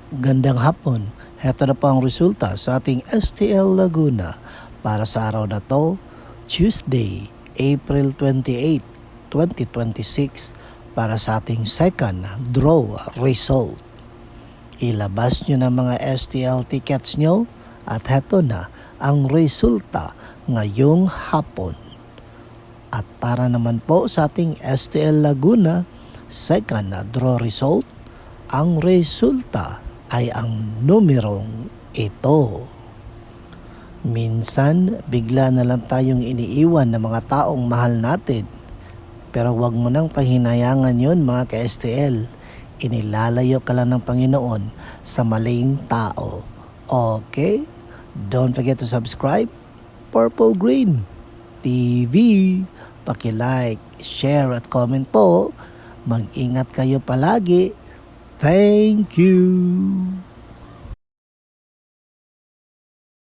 Gandang hapon. Heto na po ang resulta sa ating STL Laguna para sa araw na to, Tuesday, April 28, 2026 para sa ating second draw result. Ilabas nyo na mga STL tickets nyo at heto na ang resulta ngayong hapon. At para naman po sa ating STL Laguna second draw result, ang resulta ay ang numerong ito. Minsan, bigla na lang tayong iniiwan ng mga taong mahal natin. Pero wag mo nang pahinayangan yon mga ka-STL. Inilalayo ka lang ng Panginoon sa maling tao. Okay? Don't forget to subscribe. Purple Green TV. Paki-like, share at comment po. Mag-ingat kayo palagi. Thank you.